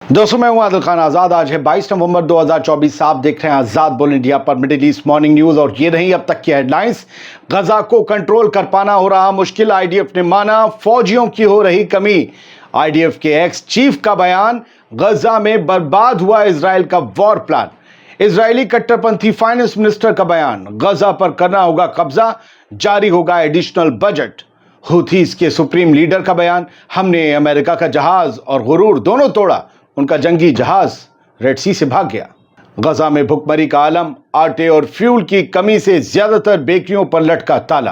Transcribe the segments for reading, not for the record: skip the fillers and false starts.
दोस्तों मैं हूं आदिल खान आजाद। आज है 22 नवंबर 2024। आप देख रहे हैं आजाद बोल इंडिया पर मिडिल ईस्ट मॉर्निंग न्यूज और ये रही अब तक की हेडलाइंस। गजा को कंट्रोल कर पाना हो रहा मुश्किल, आईडीएफ ने माना फौजियों की हो रही कमी। आईडीएफ के एक्स चीफ का बयान, गजा में बर्बाद हुआ इजराइल का वॉर प्लान। इजरायली कट्टरपंथी फाइनेंस मिनिस्टर का बयान, गजा पर करना होगा कब्जा, जारी होगा एडिशनल बजट। हुथीस के सुप्रीम लीडर का बयान, हमने अमेरिका का जहाज और गुरूर दोनों तोड़ा, उनका जंगी जहाज रेड सी से भाग गया। गजा में भुखमरी का आलम, आटे और फ्यूल की कमी से ज्यादातर बेकरियों पर लटका ताला।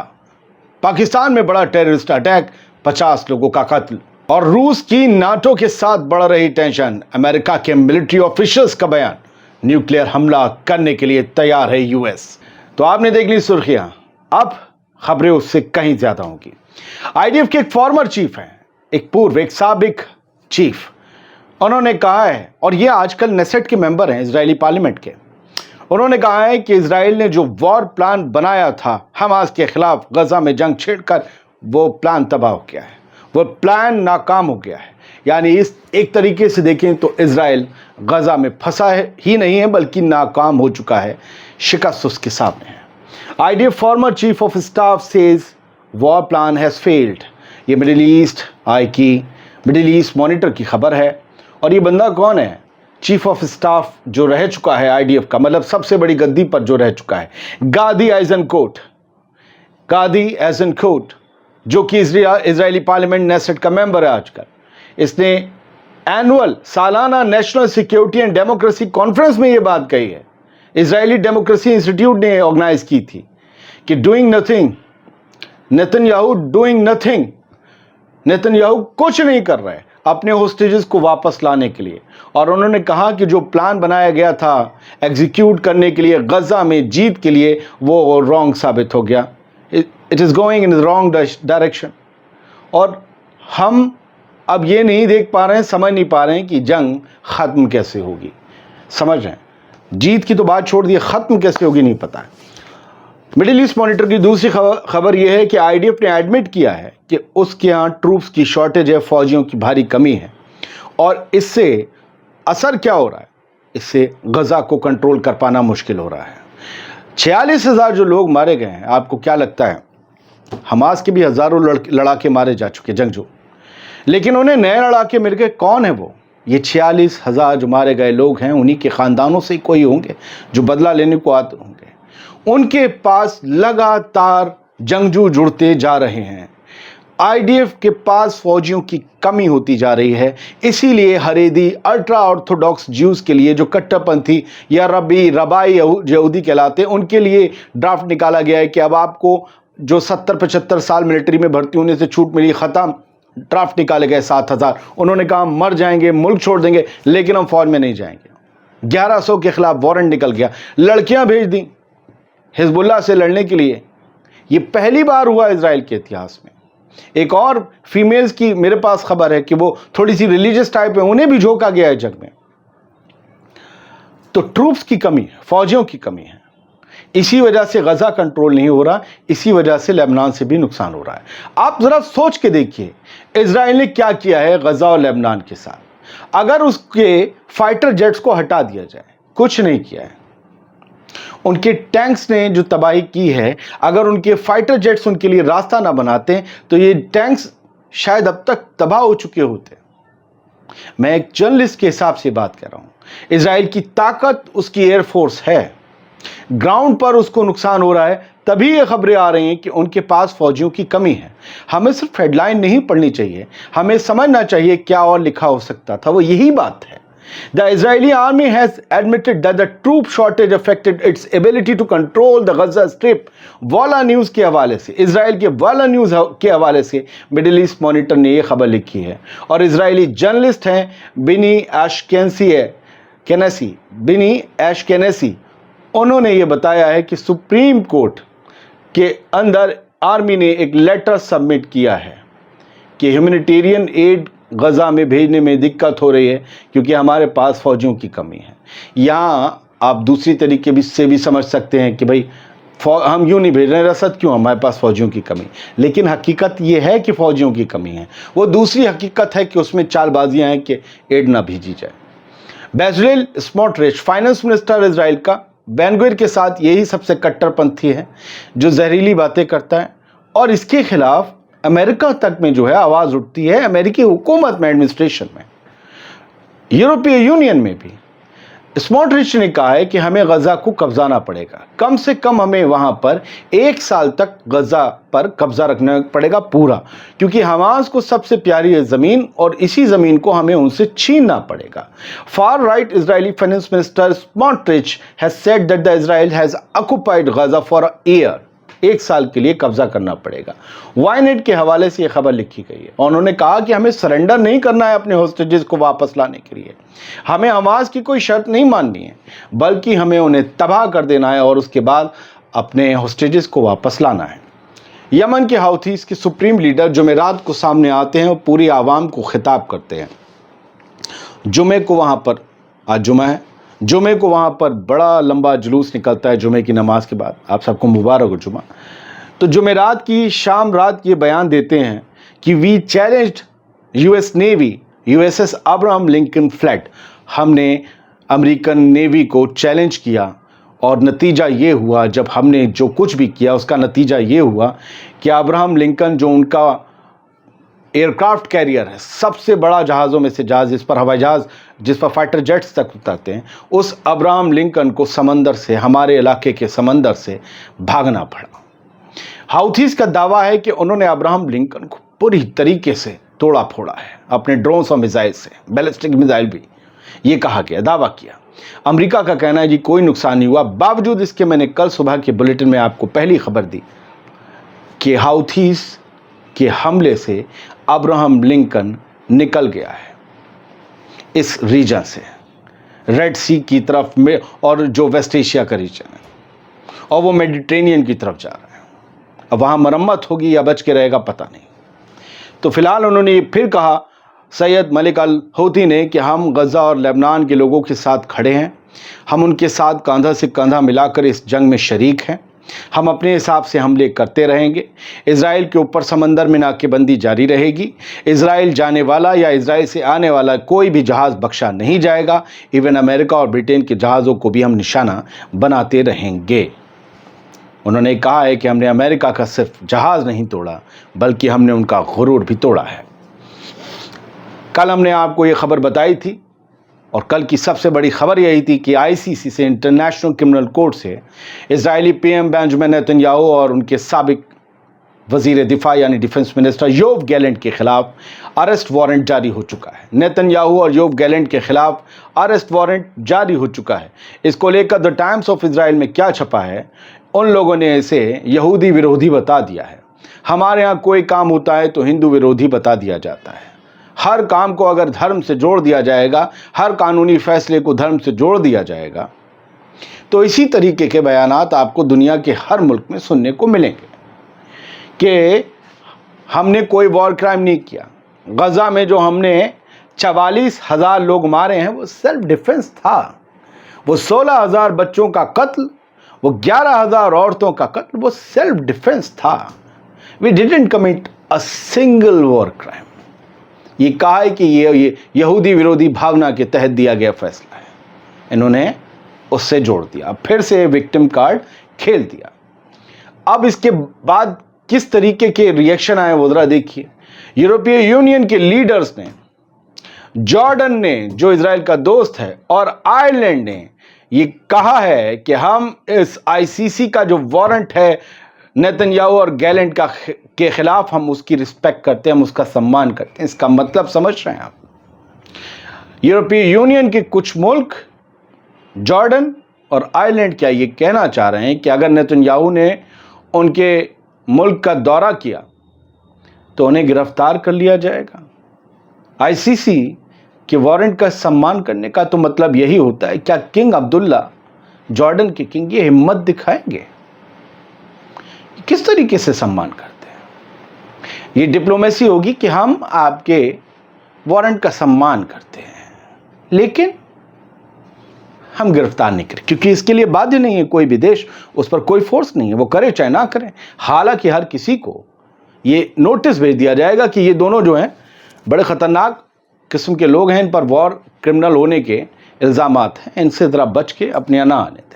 पाकिस्तान में बड़ा टेररिस्ट अटैक, 50 लोगों का कत्ल। और रूस की नाटो के साथ बढ़ रही टेंशन, अमेरिका के मिलिट्री ऑफिशियल्स का बयान, न्यूक्लियर हमला करने के लिए तैयार है यूएस। तो आपने देख ली सुर्खियां, अब खबरें उससे कहीं ज्यादा होंगी। आईडीएफ के एक फॉर्मर चीफ हैं, एक साबिक चीफ, उन्होंने कहा है, और ये आजकल नेसेट के मेंबर हैं इजरायली पार्लियामेंट के, उन्होंने कहा है कि इजराइल ने जो वॉर प्लान बनाया था हमास के खिलाफ गजा में जंग छेड़कर, वो प्लान तबाह हो गया है, वो प्लान नाकाम हो गया है। यानी इस एक तरीके से देखें तो इजराइल गजा में फंसा है ही नहीं है, बल्कि नाकाम हो चुका है, शिकस्त उसके सामने है। IDF former chief of staff says war plan has failed. ये मिडिल ईस्ट मॉनिटर की खबर है। और ये बंदा कौन है? चीफ ऑफ स्टाफ जो रह चुका है आईडीएफ का, मतलब सबसे बड़ी गद्दी पर जो रह चुका है, गादी ऐजनकोट, जो कि इजरायली पार्लियामेंट नेसेट का मेंबर है आजकल। इसने एनुअल सालाना national security and democracy conference में ये बात कही है। इजरायली डेमोक्रेसी इंस्टीट्यूट ने ऑर्गेनाइज की थी कि डूइंग नथिंग, नेतन्याहू कुछ नहीं कर रहे अपने होस्टेजेस को वापस लाने के लिए। और उन्होंने कहा कि जो प्लान बनाया गया था एग्जीक्यूट करने के लिए गजा में जीत के लिए, वो रॉन्ग साबित हो गया। It is going in the wrong direction. और हम अब ये नहीं देख पा रहे हैं, समझ नहीं पा रहे हैं कि जंग ख़त्म कैसे होगी। समझ रहे हैं, जीत की तो बात छोड़ दी, ख़त्म कैसे होगी नहीं पता है। मिडिल ईस्ट मॉनिटर की दूसरी खबर यह है कि आईडीएफ ने एडमिट किया है कि उसके यहाँ ट्रूप्स की शॉर्टेज है, फौजियों की भारी कमी है। और इससे असर क्या हो रहा है? इससे गजा को कंट्रोल कर पाना मुश्किल हो रहा है। 46,000 जो लोग मारे गए हैं, आपको क्या लगता है? हमास के भी हज़ारों लड़ाके मारे जा चुके जंगजू, लेकिन उन्हें नए लड़ाके मिल गए। कौन है वो? ये 46,000 जो मारे गए लोग हैं, उन्हीं के ख़ानदानों से कोई होंगे जो बदला लेने को आते होंगे। उनके पास लगातार जंगजू जुड़ते जा रहे हैं। आईडीएफ के पास फौजियों की कमी होती जा रही है। इसीलिए हरेदी अल्ट्रा ऑर्थोडॉक्स ज्यूज के लिए, जो कट्टरपंथी या रबाई यहूदी कहलाते हैं, उनके लिए ड्राफ्ट निकाला गया है कि अब आपको जो 70-75 साल मिलिट्री में भर्ती होने से छूट मिली, ख़त्म। ड्राफ्ट निकाले गए 7,000। उन्होंने कहा मर जाएंगे, मुल्क छोड़ देंगे, लेकिन हम फौज में नहीं जाएंगे। 1100 के खिलाफ वारंट निकल गया। लड़कियां भेज दी हिजबुल्लाह से लड़ने के लिए। ये पहली बार हुआ इजराइल के इतिहास में। एक और फीमेल्स की मेरे पास खबर है कि वो थोड़ी सी रिलीजियस टाइप है, उन्हें भी झोंका गया है जंग में। तो ट्रूप्स की कमी है, फौजियों की कमी है। इसी वजह से गजा कंट्रोल नहीं हो रहा, इसी वजह से लेबनान से भी नुकसान हो रहा है। आप जरा सोच के देखिए इजराइल ने क्या किया है गजा और लेबनान के साथ। अगर उसके फाइटर जेट्स को हटा दिया जाए, कुछ नहीं किया है। उनके टैंक्स ने जो तबाही की है, अगर उनके फाइटर जेट्स उनके लिए रास्ता ना बनाते तो ये टैंक्स शायद अब तक तबाह हो चुके होते। मैं एक जर्नलिस्ट के हिसाब से बात कर रहा हूं। इजराइल की ताकत उसकी एयरफोर्स है, ग्राउंड पर उसको नुकसान हो रहा है, तभी ये खबरें आ रही हैं कि उनके पास फौजियों की कमी है। हमें सिर्फ हेडलाइन नहीं पढ़नी चाहिए, हमें समझना चाहिए क्या और लिखा हो सकता था। वो यही बात है। The Israeli army has admitted that the troop shortage affected its ability to control the Gaza Strip। वाला न्यूज़ के हवाले से, इजराइल के वाला न्यूज़ के हवाले से मिडिल ईस्ट मॉनिटर ने यह खबर लिखी है। और इजरायली जर्नलिस्ट हैं बिनी एशकेनेसी, उन्होंने ये बताया है कि सुप्रीम कोर्ट के अंदर आर्मी ने एक लेटर सबमिट किया है कि ह्यूमैनिटेरियन एड गजा में भेजने में दिक्कत हो रही है क्योंकि हमारे पास फौजियों की कमी है। यहाँ आप दूसरी तरीके से भी समझ सकते हैं कि भाई हम यूँ नहीं भेज रहे रसद, क्यों हमारे पास फौजियों की कमी। लेकिन हकीकत ये है कि फौजियों की कमी है। वो दूसरी हकीकत है कि उसमें चालबाजियाँ हैं कि एड ना भेजी जाए। Bezalel Smotrich finance minister Israel का बेन गविर के साथ यही सबसे कट्टरपंथी है जो जहरीली बातें करता है, और इसके खिलाफ अमेरिका तक में जो है आवाज उठती है, अमेरिकी हुकूमत में, एडमिनिस्ट्रेशन में, यूरोपीय यूनियन में भी। स्मोट्रिच ने कहा है कि हमें गजा को कब्जाना पड़ेगा, कम से कम हमें वहां पर 1 साल तक गजा पर कब्जा रखना पड़ेगा पूरा, क्योंकि हमास को सबसे प्यारी है जमीन और इसी जमीन को हमें उनसे छीनना पड़ेगा। Far right Israeli finance minister Smotrich has said that the Israel has occupied Gaza for a year, 1 साल के लिए कब्जा करना पड़ेगा। वाइनेट के हवाले से यह खबर लिखी गई है। उन्होंने कहा कि हमें सरेंडर नहीं करना है अपने होस्टेजेस को वापस लाने के लिए, हमें हमास की कोई शर्त नहीं माननी है, बल्कि हमें उन्हें तबाह कर देना है और उसके बाद अपने होस्टेजेस को वापस लाना है। यमन के हाउथीज के सुप्रीम लीडर जुमेरात को सामने आते हैं और पूरी आवाम को खिताब करते हैं। जुमे को वहाँ पर, आज जुमा है, जुमे को वहाँ पर बड़ा लंबा जुलूस निकलता है जुमे की नमाज के बाद। आप सबको मुबारक हो जुमा। तो जुमेरात की शाम रात ये बयान देते हैं कि we challenged US navy USS Abraham Lincoln flat, हमने अमेरिकन नेवी को चैलेंज किया और नतीजा ये हुआ, जब हमने जो कुछ भी किया उसका नतीजा ये हुआ कि अब्राहम लिंकन जो उनका एयरक्राफ्ट कैरियर है, सबसे बड़ा जहाज़ों में से जहाज़ जिस पर हवाई जहाज़, जिस पर फाइटर जेट्स तक उतरते हैं, उस अब्राहम लिंकन को समंदर से, हमारे इलाके के समंदर से भागना पड़ा। हाउथीज का दावा है कि उन्होंने अब्राहम लिंकन को पूरी तरीके से तोड़ा फोड़ा है अपने ड्रोन और मिसाइल से, बैलिस्टिक मिसाइल भी, ये कहा गया, दावा किया। अमेरिका का कहना है कि कोई नुकसान नहीं हुआ। बावजूद इसके मैंने कल सुबह के बुलेटिन में आपको पहली खबर दी कि हाउथीज के हमले से अब्राहम लिंकन निकल गया है इस रीजन से, रेड सी की तरफ में, और जो वेस्ट एशिया का रीजन है, और वो मेडिटेरेनियन की तरफ जा रहा है। अब वहाँ मरम्मत होगी या बच के रहेगा पता नहीं। तो फिलहाल उन्होंने फिर कहा, सैयद मलिक अल हूथी ने, कि हम गजा और लेबनान के लोगों के साथ खड़े हैं, हम उनके साथ कंधा से कंधा मिलाकर इस जंग में शरीक हैं, हम अपने हिसाब से हमले करते रहेंगे। इजराइल के ऊपर समंदर में नाकेबंदी जारी रहेगी। इजराइल जाने वाला या इजराइल से आने वाला कोई भी जहाज़ बख्शा नहीं जाएगा। इवन अमेरिका और ब्रिटेन के जहाज़ों को भी हम निशाना बनाते रहेंगे। उन्होंने कहा है कि हमने अमेरिका का सिर्फ जहाज़ नहीं तोड़ा, बल्कि हमने उनका गुरूर भी तोड़ा है। कल हमने आपको ये खबर बताई थी, और कल की सबसे बड़ी खबर यही थी कि आईसीसी से, इंटरनेशनल क्रिमिनल कोर्ट से, इजरायली पीएम बेंजामिन नेतन्याहू और उनके साबिक वजीर दिफा यानी डिफेंस मिनिस्टर योव गैलेंट के खिलाफ अरेस्ट वारंट जारी हो चुका है। नेतन्याहू और योव गैलेंट के खिलाफ अरेस्ट वारंट जारी हो चुका है। इसको लेकर द टाइम्स ऑफ इजराइल में क्या छपा है, उन लोगों ने इसे यहूदी विरोधी बता दिया है। हमारे यहाँ कोई काम होता है तो हिंदू विरोधी बता दिया जाता है। हर काम को अगर धर्म से जोड़ दिया जाएगा, हर कानूनी फैसले को धर्म से जोड़ दिया जाएगा, तो इसी तरीके के बयानात आपको दुनिया के हर मुल्क में सुनने को मिलेंगे कि हमने कोई वॉर क्राइम नहीं किया। गजा में जो हमने 44,000 लोग मारे हैं वो सेल्फ डिफेंस था। वो 16,000 बच्चों का कत्ल, वो 11,000 औरतों का कत्ल, वो सेल्फ डिफेंस था। We didn't commit a single war crime. ये कहा है कि ये यहूदी विरोधी भावना के तहत दिया गया फैसला है। इन्होंने उससे जोड़ दिया, फिर से विक्टिम कार्ड खेल दिया। अब इसके बाद किस तरीके के रिएक्शन आए वो जरा देखिए। यूरोपीय यूनियन के लीडर्स ने, जॉर्डन ने जो इजराइल का दोस्त है, और आयरलैंड ने ये कहा है कि हम इस आईसीसी का जो वारंट है नेतन्याहू और गैलेंट का के खिलाफ, हम उसकी रिस्पेक्ट करते हैं, हम उसका सम्मान करते हैं। इसका मतलब समझ रहे हैं आप? यूरोपीय यूनियन के कुछ मुल्क, जॉर्डन और आयरलैंड, क्या ये कहना चाह रहे हैं कि अगर नेतन्याहू ने उनके मुल्क का दौरा किया तो उन्हें गिरफ्तार कर लिया जाएगा? आईसीसी के वारंट का सम्मान करने का तो मतलब यही होता है। क्या किंग अब्दुल्ला, जॉर्डन के किंग, ये हिम्मत दिखाएंगे? किस तरीके से सम्मान करते हैं? ये डिप्लोमेसी होगी कि हम आपके वारंट का सम्मान करते हैं, लेकिन हम गिरफ्तार नहीं करें, क्योंकि इसके लिए बाध्य नहीं है कोई भी देश, उस पर कोई फोर्स नहीं है, वो करे चाहे ना करें। हालांकि हर किसी को ये नोटिस भेज दिया जाएगा कि ये दोनों जो हैं बड़े ख़तरनाक किस्म के लोग हैं, इन पर वॉर क्रिमिनल होने के الزامات ہیں، ان سے ذرا بچ کے اپنے نہ آنے دیں۔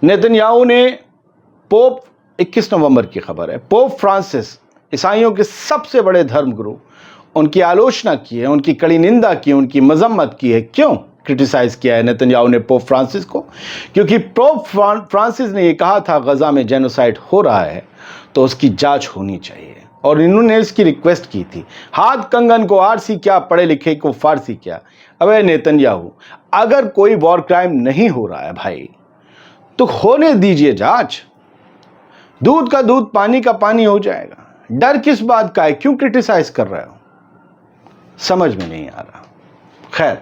نیتنیاہو نے پوپ 21 نومبر کی خبر ہے، پوپ فرانسس عیسائیوں کے سب سے بڑے دھرم گرو، ان کی آلوچنا کی ہے، ان کی کڑی نندا کی، ان کی مذمت کی ہے۔ کیوں کرٹیسائز کیا ہے نیتنیاہو نے پوپ فرانسس کو؟ کیونکہ پوپ فرانسس نے یہ کہا تھا غزہ میں جینوسائیڈ ہو رہا ہے تو اس کی جانچ ہونی چاہیے، اور انہوں نے اس کی ریکویسٹ کی تھی۔ ہاتھ کنگن کو آرسی کیا، پڑھے لکھے کو فارسی کیا۔ ابے نیتنیاہو، اگر کوئی وار کرائم نہیں ہو رہا ہے بھائی تو ہونے دیجئے جانچ، دودھ کا دودھ پانی کا پانی ہو جائے گا۔ ڈر کس بات کا ہے؟ کیوں کرٹیسائز کر رہے ہو؟ سمجھ میں نہیں آ رہا۔ خیر،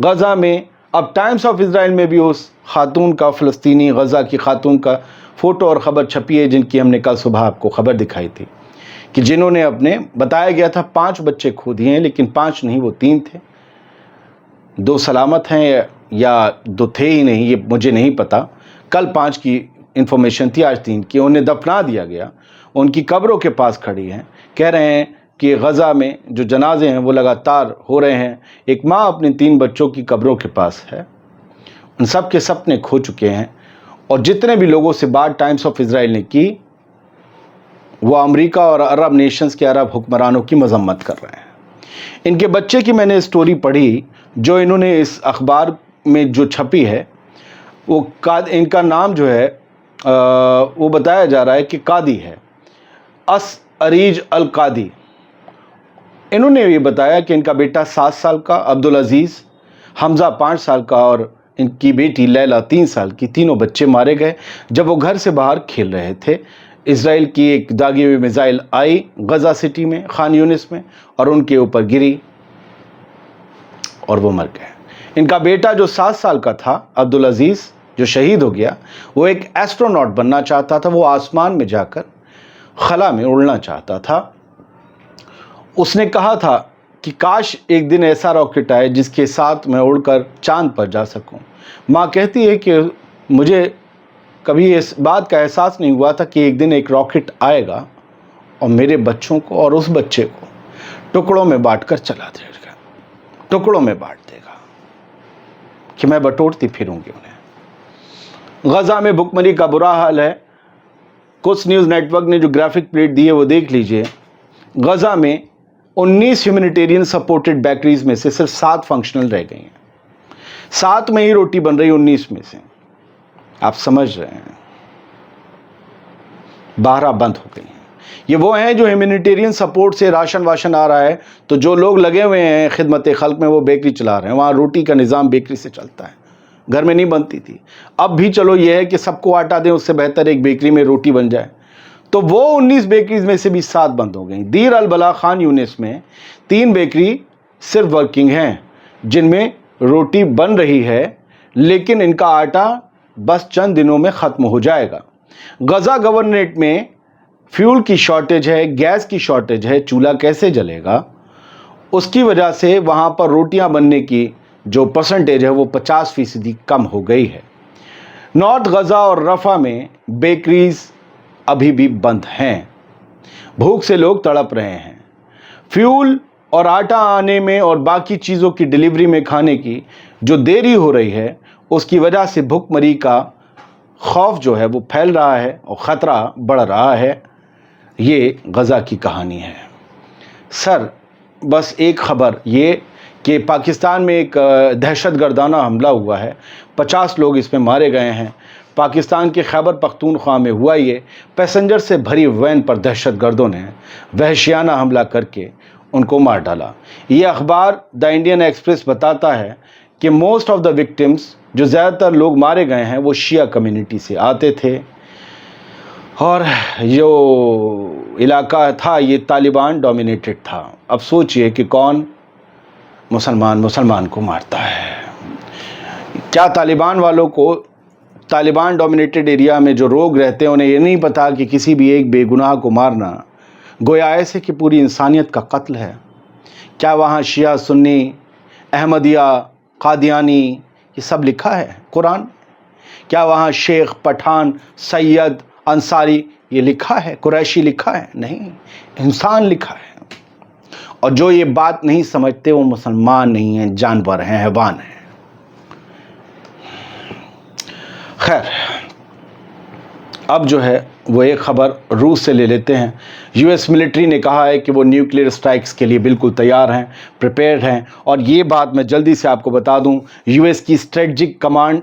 غزہ میں اب ٹائمز آف اسرائیل میں بھی اس خاتون کا، فلسطینی غزہ کی خاتون کا فوٹو اور خبر چھپی ہے، جن کی ہم نے کل صبح آپ کو خبر دکھائی تھی، کہ جنہوں نے اپنے، بتایا گیا تھا 5 بچے کھو دیے ہیں، لیکن 5 نہیں، وہ 3 تھے، 2 سلامت ہیں یا 2 تھے ہی نہیں، یہ مجھے نہیں پتا۔ کل 5 کی انفارمیشن تھی، آج 3 کی۔ انہیں دفنا دیا گیا، ان کی قبروں کے پاس کھڑی ہیں، کہہ رہے ہیں کہ غزہ میں جو جنازے ہیں وہ لگاتار ہو رہے ہیں۔ ایک ماں اپنے 3 بچوں کی قبروں کے پاس ہے، ان سب کے سپنے کھو چکے ہیں، اور جتنے بھی لوگوں سے بات ٹائمز آف اسرائیل نے کی وہ امریکہ اور عرب نیشنز کے عرب حکمرانوں کی مذمت کر رہے ہیں۔ ان کے بچے کی میں نے سٹوری پڑھی جو انہوں نے اس اخبار میں جو چھپی ہے، وہ ان کا نام جو ہے وہ بتایا جا رہا ہے کہ قادی ہے، عریج القادی۔ انہوں نے یہ بتایا کہ ان کا بیٹا 7 سال کا عبدالعزیز، حمزہ 5 سال کا اور ان کی بیٹی لیلا 3 سال کی، تینوں بچے مارے گئے جب وہ گھر سے باہر کھیل رہے تھے۔ اسرائیل کی ایک داغی ہوئی میزائل آئی غزہ سٹی میں، خان یونس میں، اور ان کے اوپر گری اور وہ مر گئے۔ ان کا بیٹا جو 7 سال کا تھا، عبدالعزیز، جو شہید ہو گیا، وہ ایک ایسٹروناٹ بننا چاہتا تھا، وہ آسمان میں جا کر خلا میں اڑنا چاہتا تھا۔ اس نے کہا تھا کہ کاش ایک دن ایسا راکٹ آئے جس کے ساتھ میں اڑ کر چاند پر جا سکوں۔ ماں کہتی ہے کہ مجھے کبھی اس بات کا احساس نہیں ہوا تھا کہ ایک دن ایک راکٹ آئے گا اور میرے بچوں کو اور اس بچے کو ٹکڑوں میں بانٹ کر چلا دے گا، ٹکڑوں میں بانٹ دے گا کہ میں بٹورتی پھروں گی انہیں۔ غزہ میں بھوک مری کا برا حال ہے۔ کچھ نیوز نیٹ ورک نے جو گرافک پلیٹ دی ہے وہ دیکھ لیجئے۔ غزہ میں 19 ہیومینیٹیرین سپورٹڈ بیکریز میں سے صرف 7 فنکشنل رہ گئی ہیں۔ 7 میں ہی روٹی بن رہی، 19 میں سے آپ سمجھ رہے ہیں 12 بند ہو گئی ہیں۔ یہ وہ ہیں جو ہیومینیٹیرین سپورٹ سے راشن واشن آ رہا ہے، تو جو لوگ لگے ہوئے ہیں خدمت خلق میں وہ بیکری چلا رہے ہیں، وہاں روٹی کا نظام بیکری سے چلتا ہے، گھر میں نہیں بنتی تھی۔ اب بھی چلو یہ ہے کہ سب کو آٹا دیں، اس سے بہتر ایک بیکری میں روٹی بن جائے۔ تو وہ 19 بیکریز میں سے بھی 7 بند ہو گئیں۔ دیر البلا خان یونس میں 3 بیکری صرف ورکنگ ہیں جن میں روٹی بن رہی ہے، لیکن ان کا آٹا بس چند دنوں میں ختم ہو جائے گا۔ غزہ گورنریٹ میں فیول کی شارٹیج ہے، گیس کی شارٹیج ہے، چولہا کیسے جلے گا؟ اس کی وجہ سے وہاں پر روٹیاں بننے کی جو پرسنٹیج ہے وہ 50% کم ہو گئی ہے۔ نارتھ غزہ اور رفح میں بیکریز ابھی بھی بند ہیں، بھوک سے لوگ تڑپ رہے ہیں۔ فیول اور آٹا آنے میں اور باقی چیزوں کی ڈیلیوری میں کھانے کی جو دیری ہو رہی ہے، اس کی وجہ سے بھوک مری کا خوف جو ہے وہ پھیل رہا ہے اور خطرہ بڑھ رہا ہے۔ یہ غزہ کی کہانی ہے۔ سر، بس ایک خبر یہ کہ پاکستان میں ایک دہشت گردانہ حملہ ہوا ہے، 50 لوگ اس میں مارے گئے ہیں۔ پاکستان کے خیبر پختونخوا میں ہوا یہ، پیسنجر سے بھری وین پر دہشت گردوں نے وحشیانہ حملہ کر کے ان کو مار ڈالا۔ یہ اخبار دا انڈین ایکسپریس بتاتا ہے کہ موسٹ آف دا وکٹمز، جو زیادہ تر لوگ مارے گئے ہیں، وہ شیعہ کمیونٹی سے آتے تھے، اور جو علاقہ تھا یہ طالبان ڈومینیٹڈ تھا۔ اب سوچئے کہ کون مسلمان کو مارتا ہے۔ کیا طالبان والوں کو، طالبان ڈومینیٹڈ ایریا میں جو لوگ رہتے ہیں، انہیں یہ نہیں پتا کہ کسی بھی ایک بے گناہ کو مارنا گویا ایسے کہ پوری انسانیت کا قتل ہے؟ کیا وہاں شیعہ، سنی، احمدیہ، قادیانی یہ سب لکھا ہے قرآن؟ کیا وہاں شیخ، پٹھان، سید، انصاری یہ لکھا ہے؟ قریشی لکھا ہے؟ نہیں، انسان لکھا ہے۔ اور جو یہ بات نہیں سمجھتے وہ مسلمان نہیں ہیں، جانور ہیں، حیوان ہیں۔ خیر، اب جو ہے وہ ایک خبر روس سے لے لیتے ہیں۔ یو ایس ملٹری نے کہا ہے کہ وہ نیوکلیئر اسٹرائکس کے لیے بالکل تیار ہیں، پریپیئرڈ ہیں، اور یہ بات میں جلدی سے آپ کو بتا دوں، یو ایس کی اسٹریٹجک کمانڈ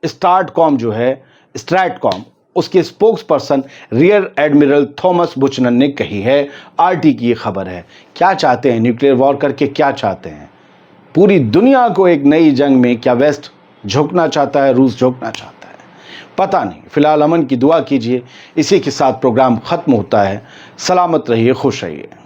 اسٹارٹ کام جو ہے، اسٹریٹ کام، اس کے spokesperson rear admiral Thomas Buchanan نے کہی ہے۔ آر ٹی کی یہ خبر ہے۔ کیا چاہتے ہیں نیوکلیئر وار کر کے؟ کیا چاہتے ہیں؟ پوری دنیا کو ایک نئی جنگ میں کیا ویسٹ جھکنا چاہتا ہے، روس جھکنا چاہتا ہے؟ پتہ نہیں۔ فی الحال امن کی دعا کیجئے۔ اسی کے ساتھ پروگرام ختم ہوتا ہے۔ سلامت رہیے، خوش رہیے۔